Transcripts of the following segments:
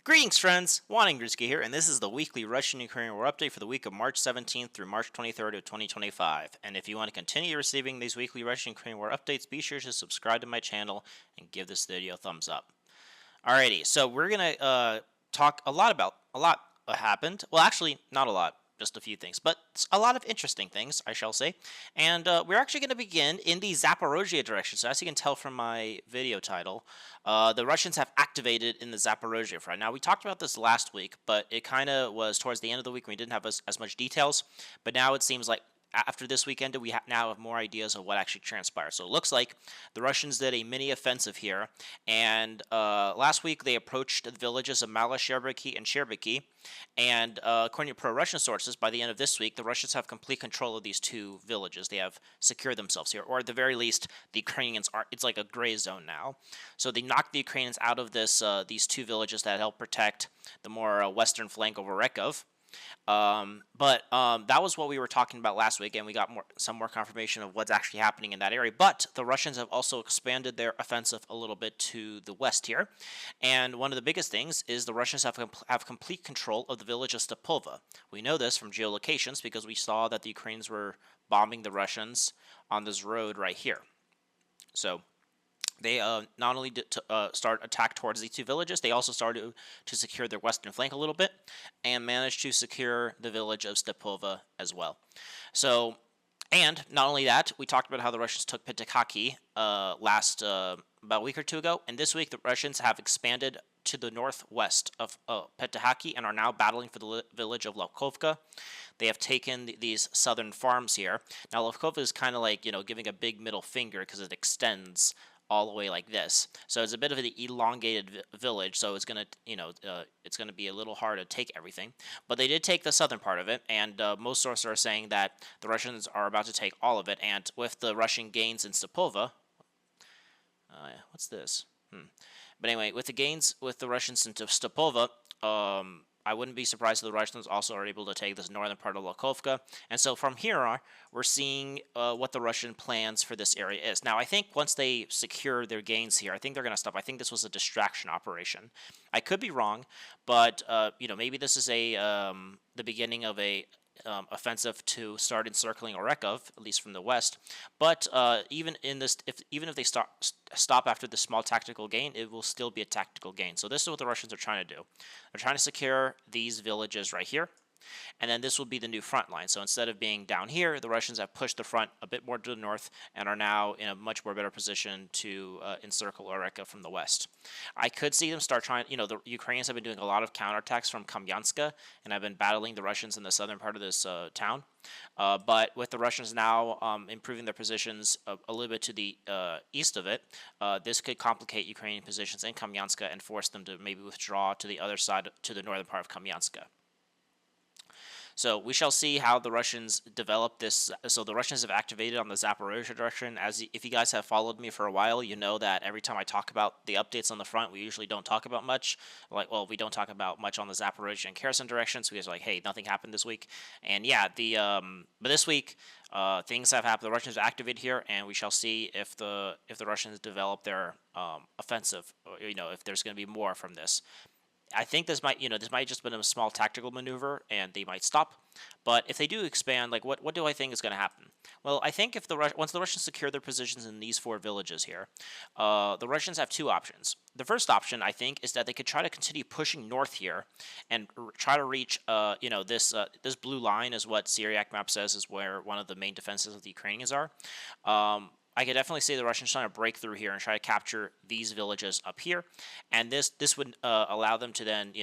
Greetings, friends! Wantingruski here, and this is the weekly Russian-Ukrainian War Update for the week of March 17th through March 23rd of 2025. And if you want to continue receiving these weekly Russian-Ukrainian War Updates, be sure to subscribe to my channel and give this video a thumbs up. Alrighty, so we're gonna talk a lot about happened. Well, actually, not a lot, just a few things, but a lot of interesting things, I shall say. And we're actually going to begin in the Zaporizhzhia direction. So as you can tell from my video title, the Russians have activated in the Zaporizhzhia front. Now, we talked about this last week, but it kind of was towards the end of the week. We didn't have as much details, but now it seems like after this weekend, we now have more ideas of what actually transpired. So it looks like the Russians did a mini offensive here, and last week they approached the villages of Malosherbaki and Sherbaki, and according to pro-Russian sources, by the end of this week, the Russians have complete control of these two villages. They have secured themselves here, or at the very least, the Ukrainians are. It's like a gray zone now. So they knocked the Ukrainians out of these two villages that help protect the more western flank of Orekov. That was what we were talking about last week, and we got some more confirmation of what's actually happening in that area. But the Russians have also expanded their offensive a little bit to the west here, and one of the biggest things is the Russians have complete control of the village of Stepova. We know this from geolocations because we saw that the Ukrainians were bombing the Russians on this road right here. So they not only did start attack towards these two villages, they also started to secure their western flank a little bit, and managed to secure the village of Stepova as well. So, and not only that, we talked about how the Russians took Petakaki about a week or two ago, and this week the Russians have expanded to the northwest of Petahaki and are now battling for the village of Lavkovka. They have taken these southern farms here. Now, Lavkovka is kind of like, giving a big middle finger because it extends all the way like this. So it's a bit of an elongated village, so it's gonna, it's gonna be a little hard to take everything. But they did take the southern part of it, and most sources are saying that the Russians are about to take all of it. And with the Russian gains in Stepova, what's this? But anyway, with the gains with the Russians into Stepova, I wouldn't be surprised if the Russians also are able to take this northern part of Lakovka. And so from here, we're seeing what the Russian plans for this area is. Now, I think once they secure their gains here, I think they're going to stop. I think this was a distraction operation. I could be wrong, but maybe this is the beginning of a offensive to start encircling Orekov, at least from the west. But even if they stop after the small tactical gain, it will still be a tactical gain. So this is what the Russians are trying to do. They're trying to secure these villages right here, and then this will be the new front line. So instead of being down here, the Russians have pushed the front a bit more to the north and are now in a much more better position to encircle Orekov from the west. I could see them start trying, the Ukrainians have been doing a lot of counterattacks from Kamyanska and have been battling the Russians in the southern part of this town. But with the Russians now improving their positions a little bit to the east of it, this could complicate Ukrainian positions in Kamyanska and force them to maybe withdraw to the other side, to the northern part of Kamyanska. So we shall see how the Russians develop this. So the Russians have activated on the Zaporizhzhia direction. If you guys have followed me for a while, you know that every time I talk about the updates on the front, we usually don't talk about much. We don't talk about much on the Zaporizhzhia and Kherson direction. So we guys are like, hey, nothing happened this week. And yeah, but this week things have happened. The Russians have activated here, and we shall see if the Russians develop their offensive. Or, if there's going to be more from this. I think this might just been a small tactical maneuver, and they might stop. But if they do expand, what do I think is going to happen? Well, I think once the Russians secure their positions in these four villages here, the Russians have two options. The first option, I think, is that they could try to continue pushing north here and try to reach, this blue line is what Syriac map says is where one of the main defenses of the Ukrainians are. I could definitely see the Russians trying to break through here and try to capture these villages up here, and this would allow them to then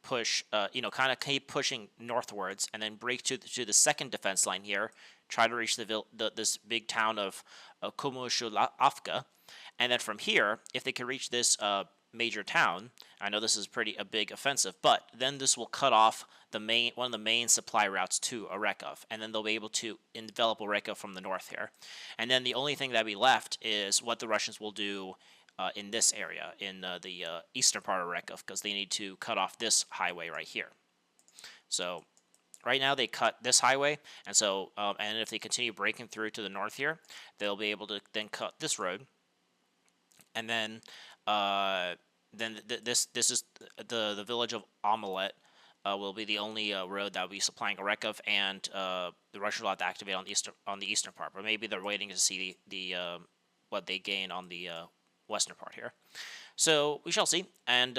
push, kind of keep pushing northwards, and then break to the second defense line here, try to reach this big town of Komushulavka, and then from here, if they can reach this major town, I know this is a big offensive, but then this will cut off one of the main supply routes to Orekov, and then they'll be able to envelop Orekov from the north here. And then the only thing that be left is what the Russians will do in this area, in the eastern part of Orekov, because they need to cut off this highway right here. So right now they cut this highway, and so and if they continue breaking through to the north here, they'll be able to then cut this road, and then then this is the village of Omelette. Will be the only road that will be supplying a wreck of, and the Russians will have to activate on the eastern part. But maybe they're waiting to see the what they gain on the western part here. So we shall see. And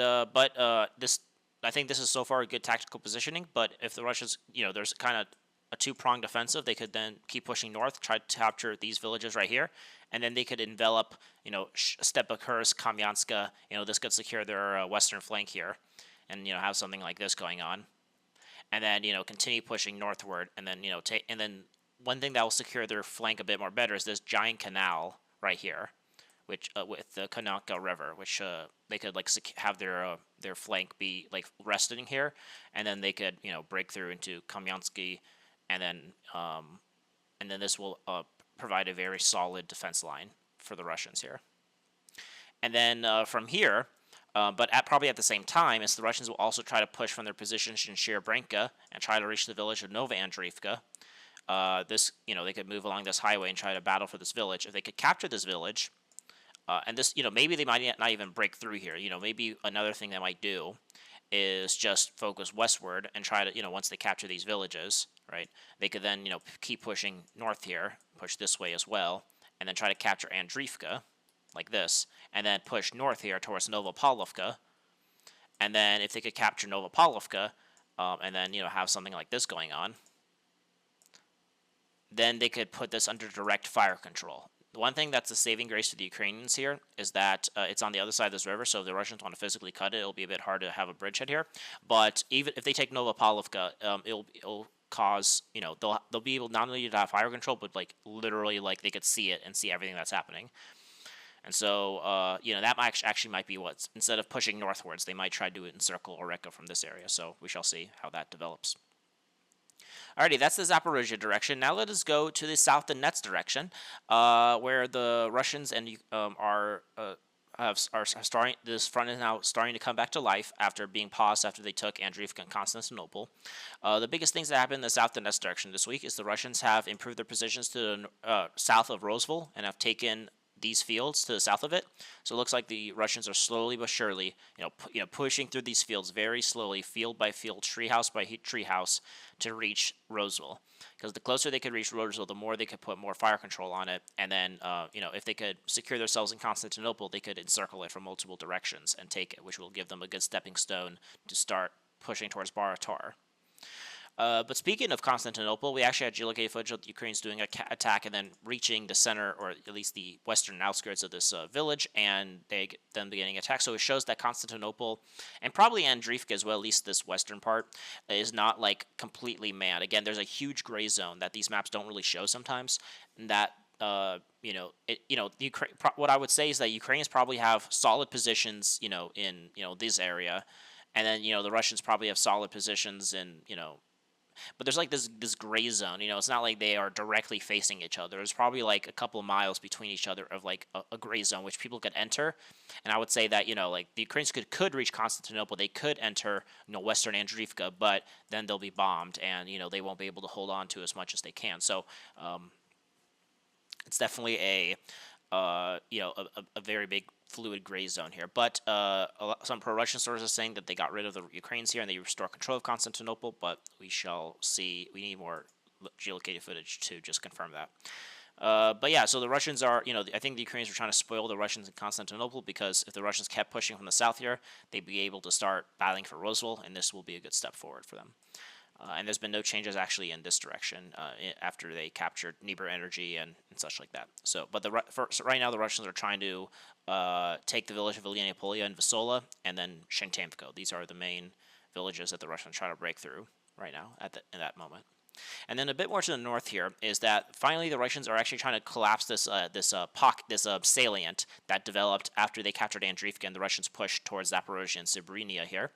this, I think this is so far a good tactical positioning. But if the Russians, there's kind of a two-pronged offensive, they could then keep pushing north, try to capture these villages right here, and then they could envelop, Stepakursk, Kamyanska. This could secure their western flank here, and have something like this going on, and then continue pushing northward, and then and then one thing that will secure their flank a bit more better is this giant canal right here, which with the Kanaka River, which they could have their flank be resting here, and then they could break through into Kamyansky, and then this will provide a very solid defense line for the Russians here. And then from here, but probably at the same time, is the Russians will also try to push from their positions in Sherebrenka and try to reach the village of Nova Andreevka. They could move along this highway and try to battle for this village. If they could capture this village, and this, maybe they might not even break through here. Maybe another thing they might do is just focus westward and try to, once they capture these villages, right, they could then, keep pushing north here, push this way as well, and then try to capture Andreevka, like this, and then push north here towards Novopavlovka. And then if they could capture Novopavlovka, and then, have something like this going on, then they could put this under direct fire control. The one thing that's a saving grace to the Ukrainians here is that it's on the other side of this river, so if the Russians want to physically cut it, it'll be a bit hard to have a bridgehead here. But even if they take Novopavlovka, it'll cause, they'll be able not only to have fire control, but literally they could see it and see everything that's happening. And so, that actually might be what's, instead of pushing northwards, they might try to encircle Orekha from this area. So we shall see how that develops. Alrighty, that's the Zaporizhzhia direction. Now let us go to the South Donetsk direction, where the Russians and are starting. This front is now starting to come back to life after being paused after they took Andreevka and Constantinople. The biggest things that happened in the South Donetsk direction this week is the Russians have improved their positions to the south of Roseville and have taken these fields to the south of it. So it looks like the Russians are slowly but surely, pushing through these fields very slowly, field by field, treehouse by treehouse, to reach Roseville. Because the closer they could reach Roseville, the more they could put more fire control on it. And then, if they could secure themselves in Constantinople, they could encircle it from multiple directions and take it, which will give them a good stepping stone to start pushing towards Baratar. But speaking of Constantinople, we actually had geolocated footage of the Ukrainians doing an attack and then reaching the center, or at least the western outskirts of this village, and them beginning attacked. So it shows that Constantinople, and probably Andreevka as well, at least this western part, is not completely manned. Again, there's a huge gray zone that these maps don't really show sometimes, and that what I would say is that Ukrainians probably have solid positions, in this area, and then the Russians probably have solid positions in but there's this gray zone. It's not like they are directly facing each other. There's probably a couple of miles between each other of a gray zone which people could enter. And I would say that the Ukrainians could reach Constantinople. They could enter western Andreevka, but then they'll be bombed, and they won't be able to hold on to as much as they can. So it's definitely a very big fluid gray zone here. But some pro-Russian sources are saying that they got rid of the Ukrainians here and they restore control of Constantinople, but we shall see. We need more geolocated footage to just confirm that. But yeah, so the Russians are, I think the Ukrainians were trying to spoil the Russians in Constantinople, because if the Russians kept pushing from the south here, they'd be able to start battling for Roseville, and this will be a good step forward for them. And there's been no changes actually in this direction after they captured Dnipro Energy and such like that. So, but so right now the Russians are trying to take the village of Ilya Polia and Visola, and then Shentemko. These are the main villages that the Russians try to break through right now in that moment. And then a bit more to the north here is that finally the Russians are actually trying to collapse this salient that developed after they captured Andreevka and the Russians pushed towards Zaporizhzhia and Zaporizhzhia here.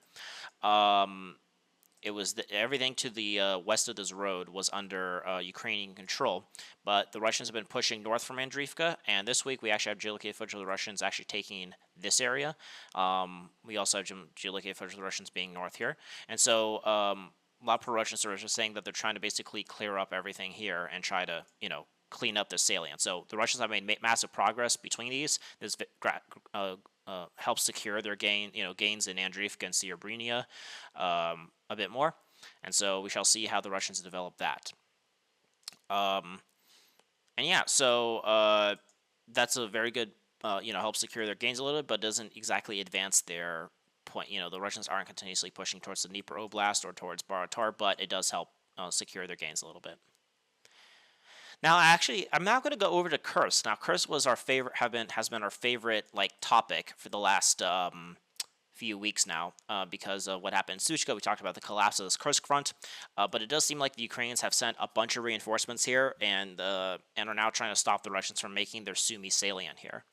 It was everything to the west of this road was under Ukrainian control, but the Russians have been pushing north from Andreevka, and this week we actually have geolocated footage of the Russians actually taking this area. We also have geolocated footage of the Russians being north here, and so a lot of pro-Russian sources are saying that they're trying to basically clear up everything here and try to, clean up the salient. So the Russians have made massive progress between these. This help secure their gains in Andriivka and Srebrenica a bit more, and so we shall see how the Russians develop that. Um, and yeah, so that's a very good, help secure their gains a little bit, but doesn't exactly advance their point. The Russians aren't continuously pushing towards the Dnieper Oblast or towards Baratar, but it does help secure their gains a little bit. Now, actually, I'm now going to go over to Kursk. Now, Kursk was our favorite, has been our favorite topic for the last few weeks now, because of what happened in Suchka. We talked about the collapse of this Kursk front, but it does seem like the Ukrainians have sent a bunch of reinforcements here, and are now trying to stop the Russians from making their Sumy salient here.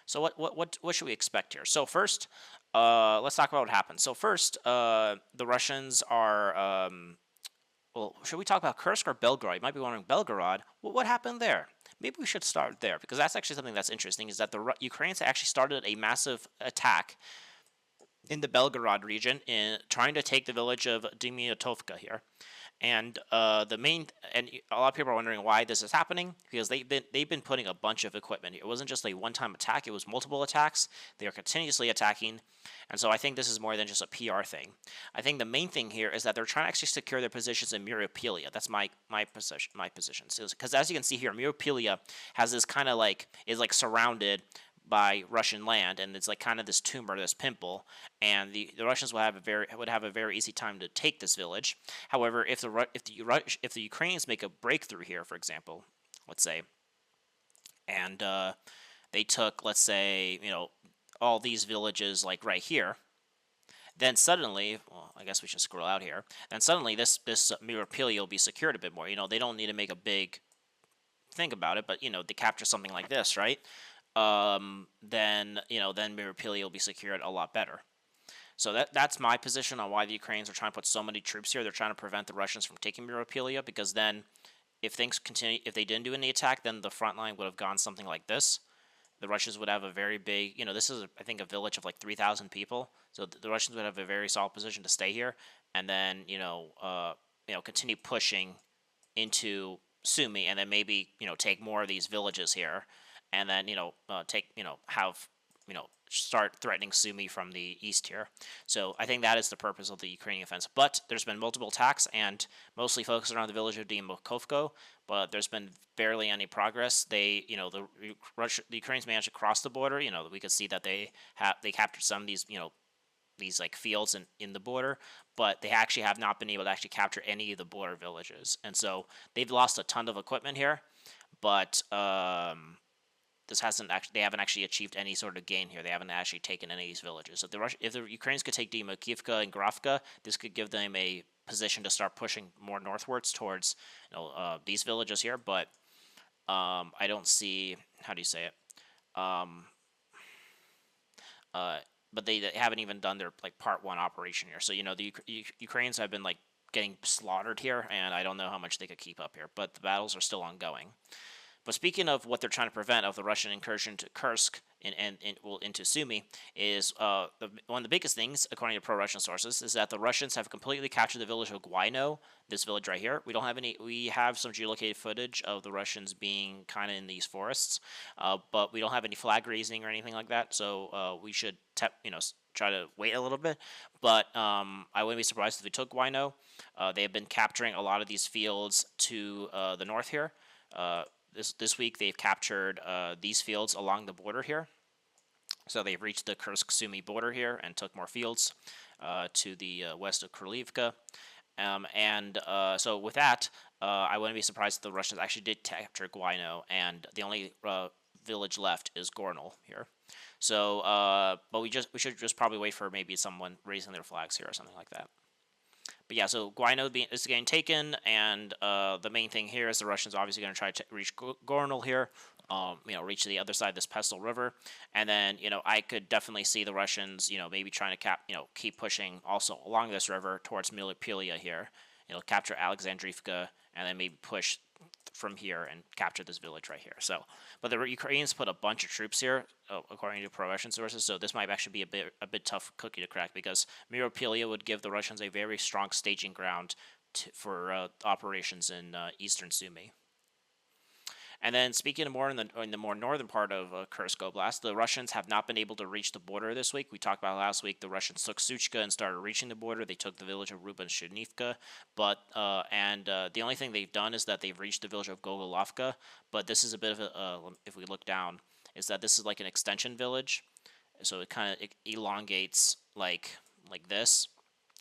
So what should we expect here? So first, let's talk about what happened. So first, the Russians are. Well, should we talk about Kursk or Belgorod? You might be wondering, Belgorod, what happened there? Maybe we should start there, because that's actually something that's interesting, is that the Ukrainians actually started a massive attack in the Belgorod region in trying to take the village of Dymyatovka here. And a lot of people are wondering why this is happening, because they've been putting a bunch of equipment here. It wasn't just a one-time attack; it was multiple attacks. They are continuously attacking, and so I think this is more than just a PR thing. I think the main thing here is that they're trying to actually secure their positions in Myropilya. That's my position. Because as you can see here, Myropilya has this kind of is surrounded by Russian land, and it's kind of this tumor, this pimple, and the Russians would have a very easy time to take this village. However, if the Ukrainians make a breakthrough here, for example, let's say, and they took, let's say, all these villages right here, then suddenly, well, I guess we should scroll out here. Then suddenly, this Myropilya will be secured a bit more. They don't need to make a big thing about it, but they capture something like this, right? Then Myropilya will be secured a lot better. So that's my position on why the Ukrainians are trying to put so many troops here. They're trying to prevent the Russians from taking Myropilya, because then if things continue, if they didn't do any attack, then the front line would have gone something like this. The Russians would have a very big, this is, I think, a village of 3,000 people. So the Russians would have a very solid position to stay here, and then, continue pushing into Sumy, and then maybe, take more of these villages here, and then start threatening Sumy from the east here. So I think that is the purpose of the Ukrainian offensive. But there's been multiple attacks, and mostly focused around the village of Dymyatovka, but there's been barely any progress. The Ukrainians managed to cross the border. We could see that they captured some of these these fields in the border, but they actually have not been able to actually capture any of the border villages, and so they've lost a ton of equipment here. But they haven't actually achieved any sort of gain here. They haven't actually taken any of these villages. So if the Ukrainians could take Dymyakivka and Grafka, this could give them a position to start pushing more northwards towards these villages here. But I don't see, how do you say it? But they haven't even done their part one operation here. So the Ukrainians have been getting slaughtered here, and I don't know how much they could keep up here. But the battles are still ongoing. But speaking of what they're trying to prevent of the Russian incursion to Kursk into Sumy, is one of the biggest things, according to pro-Russian sources, is that the Russians have completely captured the village of Gwaino, this village right here. We have some geolocated footage of the Russians being kind of in these forests, but we don't have any flag raising or anything like that. So we should try to wait a little bit. But I wouldn't be surprised if we took Gwaino. They have been capturing a lot of these fields to the north here. This week they've captured these fields along the border here. So they've reached the Kursk-Sumy border here and took more fields to the west of Krylivka. So with that, I wouldn't be surprised if the Russians actually did capture Gwaino, and the only village left is Gornal here. So, but we should just probably wait for maybe someone raising their flags here or something like that. But yeah, so Gwaino is getting taken, and the main thing here is the Russians obviously going to try to reach Gornal here, reach the other side of this Pestle River, and then I could definitely see the Russians maybe trying to keep pushing also along this river towards Myropilya here, capture Alexandrivka, and then maybe push from here and capture this village right here. So, but the Ukrainians put a bunch of troops here, according to pro-Russian sources. So this might actually be a bit tough cookie to crack, because Myropilya would give the Russians a very strong staging ground for operations in eastern Sumy. And then speaking of more in the more northern part of Kursk Oblast, the Russians have not been able to reach the border this week. We talked about last week. The Russians took Suchka and started reaching the border. They took the village of Rubenshchivka, but the only thing they've done is that they've reached the village of Gogolovka. But this is a bit of a if we look down, is that this is like an extension village, so it kind of elongates like this,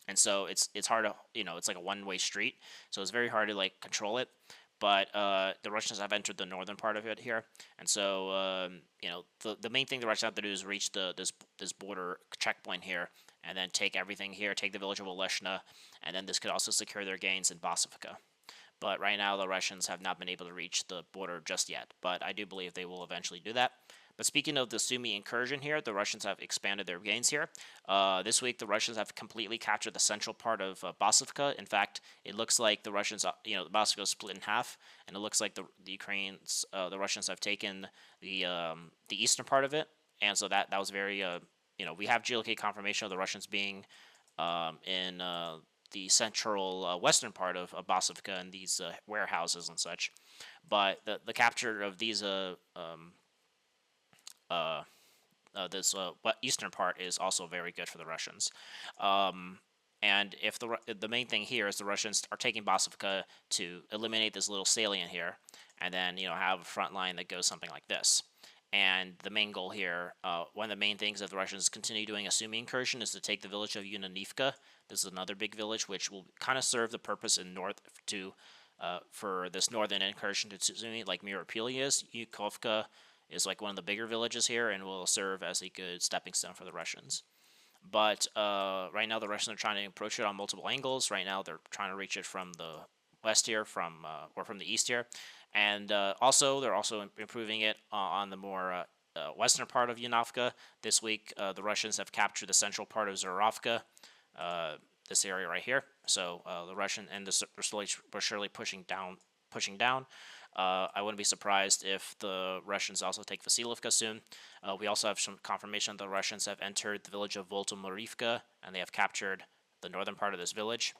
and so it's hard to it's like a one-way street, so it's very hard to like control it. But the Russians have entered the northern part of it here, and so the main thing the Russians have to do is reach this border checkpoint here, and then take everything here, take the village of Oleshna, and then this could also secure their gains in Basovka. But right now the Russians have not been able to reach the border just yet, but I do believe they will eventually do that. But speaking of the Sumy incursion here, the Russians have expanded their gains here. This week, the Russians have completely captured the central part of Basovka. In fact, it looks like the Russians, Basovka is split in half, and it looks like the Ukrainians, the Russians have taken the eastern part of it, and so that was very, we have geolocated confirmation of the Russians being in the central western part of Basovka and these warehouses and such. But the capture of these this eastern part is also very good for the Russians. And if the main thing here is the Russians are taking Basovka to eliminate this little salient here, and then have a front line that goes something like this. And the main goal here, one of the main things that the Russians continue doing a Sumy incursion is to take the village of Unanivka. This is another big village which will kind of serve the purpose in north to for this northern incursion to Sumy, like Miropili is. Yukovka is like one of the bigger villages here and will serve as a good stepping stone for the Russians. But right now the Russians are trying to approach it on multiple angles. Right now they're trying to reach it from the west here, or from the east here, and also they're also improving it on the more western part of Yanovka. This week the Russians have captured the central part of Zurovka, this area right here. So the Russian and they're slowly but surely pushing down. I wouldn't be surprised if the Russians also take Vasilivka soon. We also have some confirmation that the Russians have entered the village of Voltomorivka, and they have captured the northern part of this village.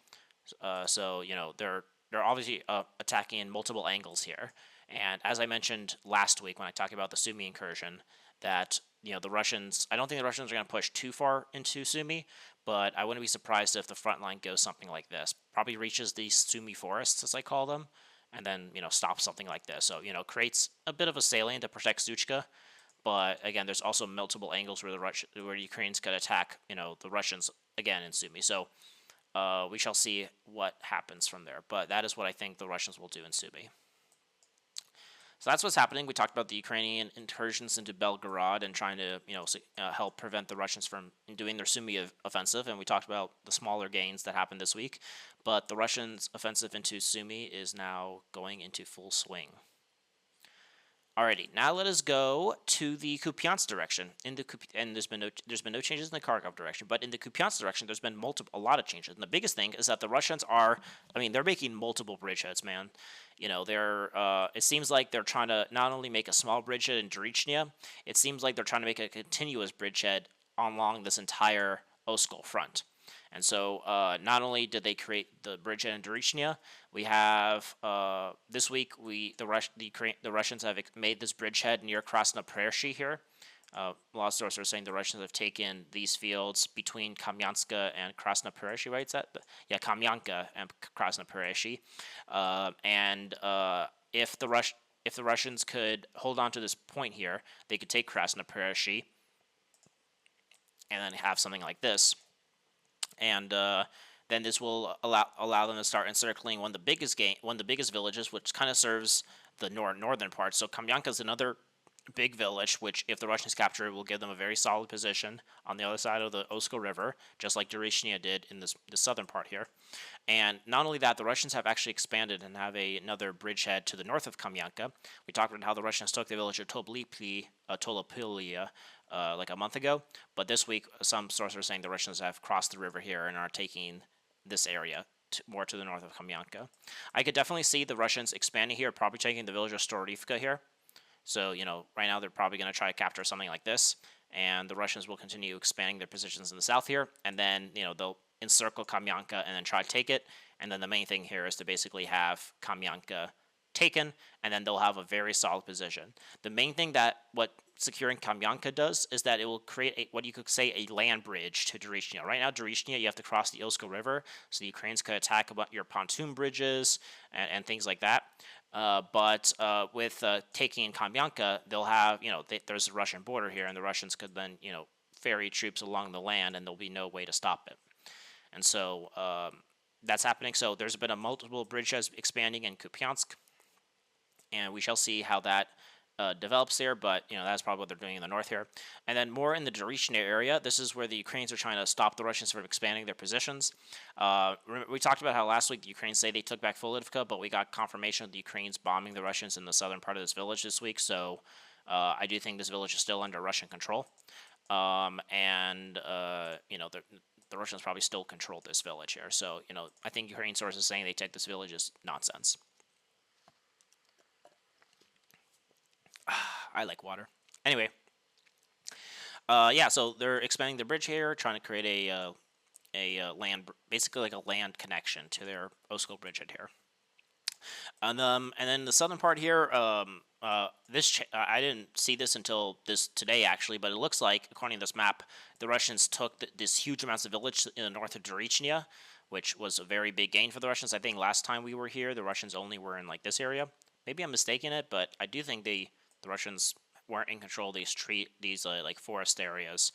So they're obviously attacking in multiple angles here. And as I mentioned last week when I talked about the Sumy incursion, that the Russians, I don't think the Russians are going to push too far into Sumy, but I wouldn't be surprised if the front line goes something like this. Probably reaches these Sumy forests, as I call them, and then stops something like this. So creates a bit of a salient to protect Suchka, but again, there's also multiple angles where the Ukrainians could attack the Russians again in Sumy. So we shall see what happens from there. But that is what I think the Russians will do in Sumy. So that's what's happening. We talked about the Ukrainian incursions into Belgorod and trying to help prevent the Russians from doing their Sumy offensive, and we talked about the smaller gains that happened this week. But the Russians' offensive into Sumy is now going into full swing. Alrighty, now let us go to the Kupiansk direction. And there's been no changes in the Kharkov direction, but in the Kupiansk direction, there's been a lot of changes. And the biggest thing is that the Russians they're making multiple bridgeheads, man. It seems like they're trying to not only make a small bridgehead in Derichnia, it seems like they're trying to make a continuous bridgehead along this entire Oskol front. And so not only did they create the bridgehead in Derichnia, we have this week the Russians have made this bridgehead near Krasnoprershi here. A lot of sources are saying the Russians have taken these fields between Kamyanska and Krasnoprershi, right? Kamyanka and Krasnoprershi. If the Russians could hold on to this point here, they could take Krasnoprershi and then have something like this. And then this will allow them to start encircling one of the biggest villages, which kind of serves the northern part. So Kamyanka is another big village, which if the Russians capture it, will give them a very solid position on the other side of the Oskol River, just like Derichnia did in the southern part here. And not only that, the Russians have actually expanded and have another bridgehead to the north of Kamyanka. We talked about how the Russians took the village of Tolopilia like a month ago, but this week some sources are saying the Russians have crossed the river here and are taking this area more to the north of Kamyanka. I could definitely see the Russians expanding here, probably taking the village of Storivka here. So, right now they're probably going to try to capture something like this, and the Russians will continue expanding their positions in the south here, and then, they'll encircle Kamyanka and then try to take it, and then the main thing here is to basically have Kamyanka taken, and then they'll have a very solid position. The main thing that what securing Kamyanka does is that it will create what you could say a land bridge to Dorichnia. Right now, Dorichnia, you have to cross the Oska River, so the Ukrainians could attack about your pontoon bridges and things like that. But with taking Kamyanka, they'll have, there's a Russian border here, and the Russians could then, ferry troops along the land, and there'll be no way to stop it. And so that's happening. So there's been a multiple bridges expanding in Kupiansk, and we shall see how that develops there, but that's probably what they're doing in the north here. And then more in the Dorichnia area, this is where the Ukrainians are trying to stop the Russians from expanding their positions. We talked about how last week the Ukrainians say they took back Filipivka, but we got confirmation of the Ukrainians bombing the Russians in the southern part of this village this week, so I do think this village is still under Russian control. The Russians probably still control this village here, so I think Ukrainian sources saying they take this village is nonsense. I like water. Anyway, so they're expanding the bridge here, trying to create a land, basically like a land connection to their Osko bridgehead here. And then the southern part here, I didn't see this until today actually, but it looks like, according to this map, the Russians took this huge amounts of village in the north of Dorichnia, which was a very big gain for the Russians. I think last time we were here, the Russians only were in like this area. Maybe I'm mistaken it, but I do think the Russians weren't in control of these like forest areas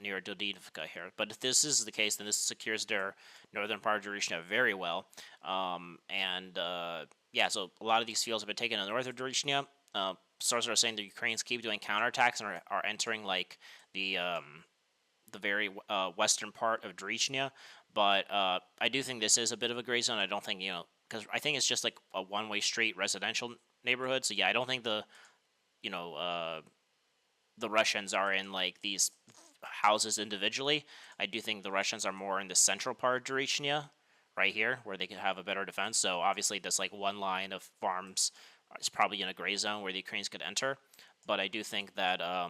near Dodivka here. But if this is the case, then this secures their northern part of Dorichnia very well. So a lot of these fields have been taken in the north of Dorichnia. Sources are saying the Ukrainians keep doing counterattacks and are entering like the very western part of Dorichnia. But I do think this is a bit of a gray zone. I don't think, because I think it's just like a one-way street residential neighborhood. So yeah, I don't think the Russians are in like these houses individually. I do think the Russians are more in the central part of Dorichnia, right here, where they could have a better defense. So obviously this like one line of farms is probably in a gray zone where the Ukrainians could enter. But I do think that I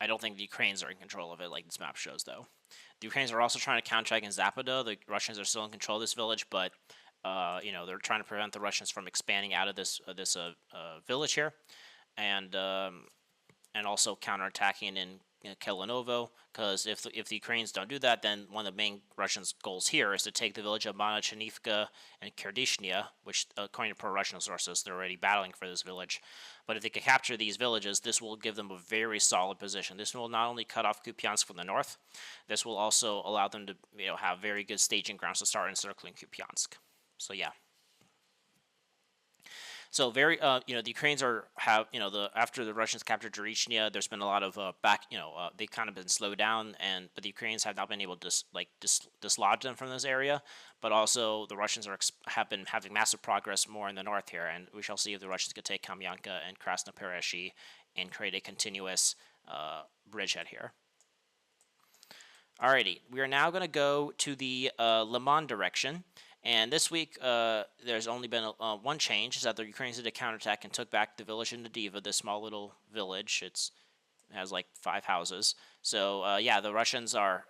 don't think the Ukrainians are in control of it like this map shows, though. The Ukrainians are also trying to counterattack in Zaporizhzhia. The Russians are still in control of this village, but they're trying to prevent the Russians from expanding out of this village here, and also counterattacking in Kelenovo. Because if the Ukrainians don't do that, then one of the main Russians' goals here is to take the village of Monochenivka and Kerdishnia, which, according to pro-Russian sources, they're already battling for this village. But if they can capture these villages, this will give them a very solid position. This will not only cut off Kupiansk from the north, this will also allow them to have very good staging grounds to start encircling Kupiansk. So yeah. So very, the Ukrainians after the Russians captured Dorichnia, there's been a lot of they've kind of been slowed down, but the Ukrainians have not been able to dislodge them from this area. But also the Russians have been having massive progress more in the north here, and we shall see if the Russians could take Kamyanka and Krasnopereshi and create a continuous bridgehead here. Alrighty, we are now going to go to the Liman direction. And this week, there's only been one change, is that the Ukrainians did a counterattack and took back the village in Nadiva, this small little village. It has like 5 houses. So the Russians are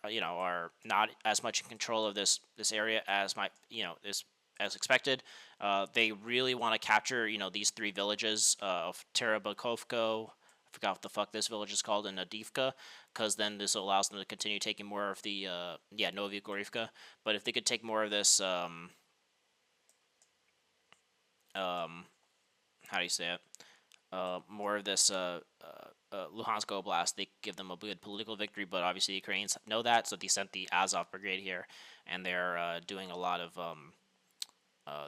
not as much in control of this area as as expected. They really want to capture these 3 villages of Terabakovko. I forgot what the fuck this village is called, in Nadivka, because then this allows them to continue taking more of the Novigorivka. But if they could take more of this how do you say it? More of this Luhansk Oblast, they give them a good political victory, but obviously the Ukrainians know that, so they sent the Azov Brigade here, and they're doing a lot of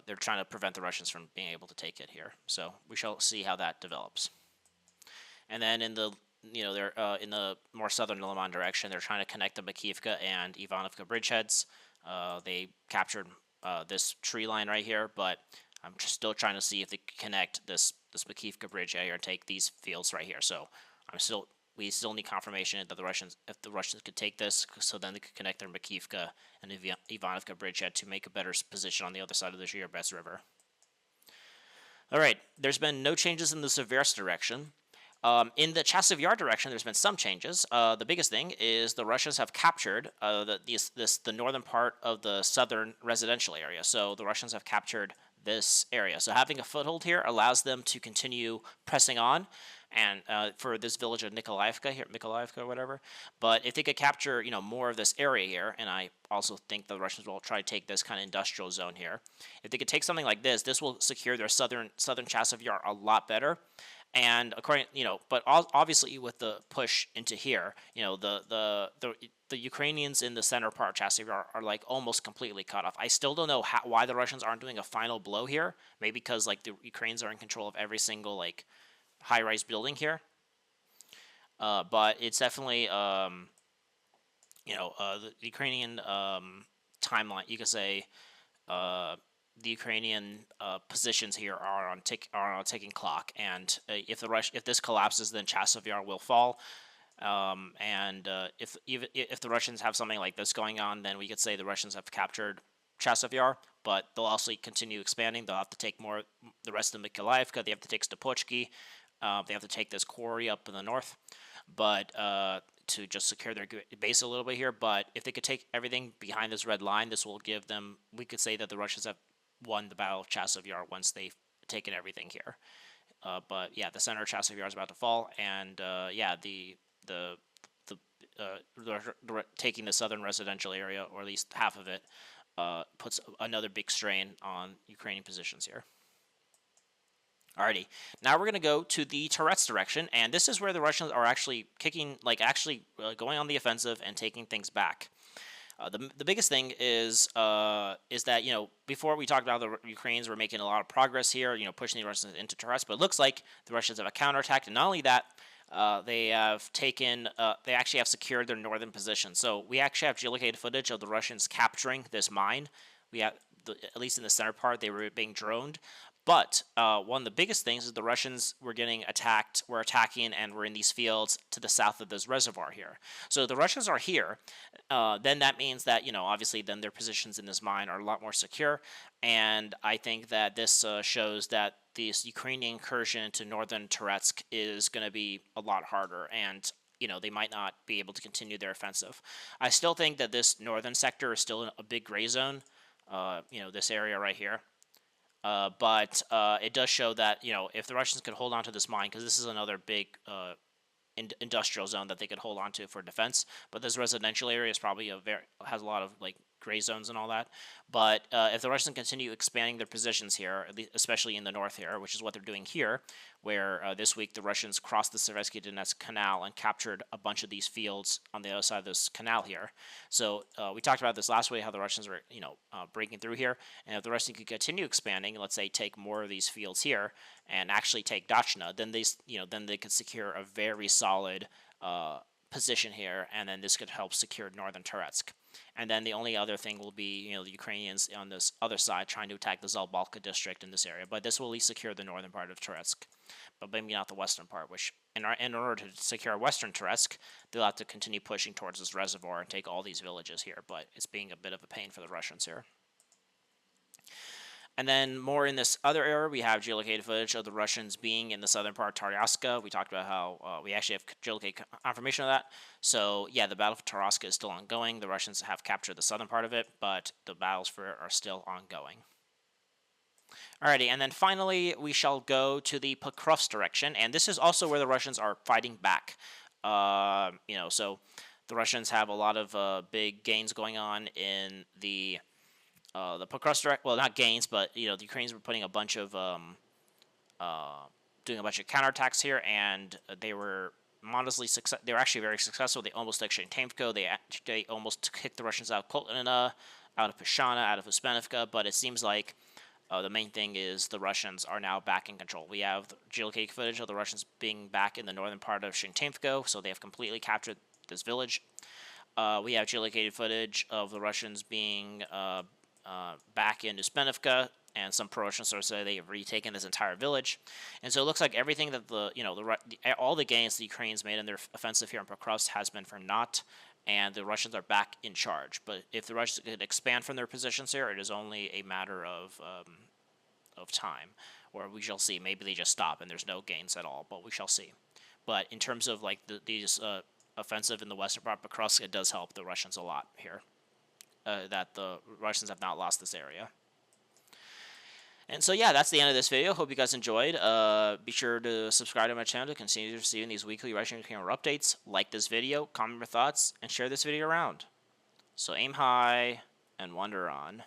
they're trying to prevent the Russians from being able to take it here. So we shall see how that develops. And then in the they're in the more southern Liman direction, they're trying to connect the Makivka and Ivanovka bridgeheads. They captured this tree line right here, but I'm just still trying to see if they can connect this Makivka bridge here and take these fields right here. So we still need confirmation that if the Russians could take this, so then they could connect their Makivka and Ivanovka bridgehead to make a better position on the other side of the Zhirobets River. All right, there's been no changes in the Seversk direction. In the Chasiv Yar direction, there's been some changes. The biggest thing is the Russians have captured the northern part of the southern residential area. So the Russians have captured this area. So having a foothold here allows them to continue pressing on, and for this village of Nikolaevka or whatever. But if they could capture, more of this area here, and I also think the Russians will try to take this kind of industrial zone here. If they could take something like this will secure their southern Chasiv Yar a lot better. And according, but obviously with the push into here, the Ukrainians in the center part of Chasiv are like almost completely cut off. I still don't know why the Russians aren't doing a final blow here. Maybe because like the Ukrainians are in control of every single like high-rise building here. But it's definitely the Ukrainian timeline. You could say the Ukrainian positions here are on a ticking clock, and if this collapses, then Chasiv Yar will fall. If the Russians have something like this going on, then we could say the Russians have captured Chasiv Yar, but they'll also continue expanding. They'll have to take the rest of Mykolaiivka. They have to take Stopochki. They have to take this quarry up in the north, but to just secure their base a little bit here. But if they could take everything behind this red line, this will give them. We could say that the Russians have won the Battle of Chasiv Yar once they've taken everything here. But yeah, the center of Chasiv Yar is about to fall, and taking the southern residential area, or at least half of it, puts another big strain on Ukrainian positions here. Alrighty, now we're going to go to the Tourette's direction, and this is where the Russians are actually going on the offensive and taking things back. The biggest thing is that, before we talked about the Ukrainians were making a lot of progress here, pushing the Russians into Tourette's, but it looks like the Russians have a counterattack, and not only that, they actually have secured their northern position. So we actually have geolocated footage of the Russians capturing this mine. We have, at least in the center part, they were being droned. But one of the biggest things is the Russians were attacking, and were in these fields to the south of this reservoir here. So the Russians are here. Then that means that, obviously then their positions in this mine are a lot more secure. And I think that this shows that this Ukrainian incursion into northern Touretsk is going to be a lot harder. And they might not be able to continue their offensive. I still think that this northern sector is still a big gray zone, this area right here. But it does show that, if the Russians could hold on to this mine, because this is another big industrial zone that they could hold on to for defense. But this residential area is probably has a lot of like gray zones and all that. But if the Russians continue expanding their positions here, especially in the north here, which is what they're doing here, where this week the Russians crossed the Seversky Donetsk Canal and captured a bunch of these fields on the other side of this canal here. So we talked about this last week, how the Russians were, breaking through here. And if the Russians could continue expanding, let's say take more of these fields here and actually take Dachna, then they could secure a very solid position here, and then this could help secure northern Touretsk. And then the only other thing will be, the Ukrainians on this other side trying to attack the Zalbalka district in this area. But this will at least secure the northern part of Touretsk, but maybe not the western part, which in order to secure western Touretsk, they'll have to continue pushing towards this reservoir and take all these villages here. But it's being a bit of a pain for the Russians here. And then more in this other area, we have geolocated footage of the Russians being in the southern part of Taryaska. We talked about how we actually have geolocated confirmation of that. So yeah, the battle for Taryaska is still ongoing. The Russians have captured the southern part of it, but the battles for it are still ongoing. Alrighty, and then finally we shall go to the Pokrovsk direction, and this is also where the Russians are fighting back. So the Russians have a lot of big gains going on in the Pokrovsk direct, well, not gains, but the Ukrainians were putting a bunch of doing a bunch of counterattacks here, and they were modestly they were actually very successful. They almost took Shentemko. They almost kicked the Russians out of Koltnina, out of Pashana, out of Uspenivka. But it seems like the main thing is the Russians are now back in control. We have geolocated footage of the Russians being back in the northern part of Shentemko, so they have completely captured this village. We have geolocated footage of the Russians being back in Uspenivka, and some pro-Russian sources say they have retaken this entire village. And so it looks like everything that all the gains the Ukrainians made in their offensive here in Pokrovsk has been for naught, and the Russians are back in charge. But if the Russians could expand from their positions here, it is only a matter of time, or we shall see. Maybe they just stop and there's no gains at all, but we shall see. But in terms of like these offensive in the western part of Kursk, it does help the Russians a lot here. That the Russians have not lost this area. And so yeah, that's the end of this video. Hope you guys enjoyed. Be sure to subscribe to my channel to continue receiving these weekly Russian camera updates. Like this video, comment your thoughts, and share this video around. So aim high and wonder on.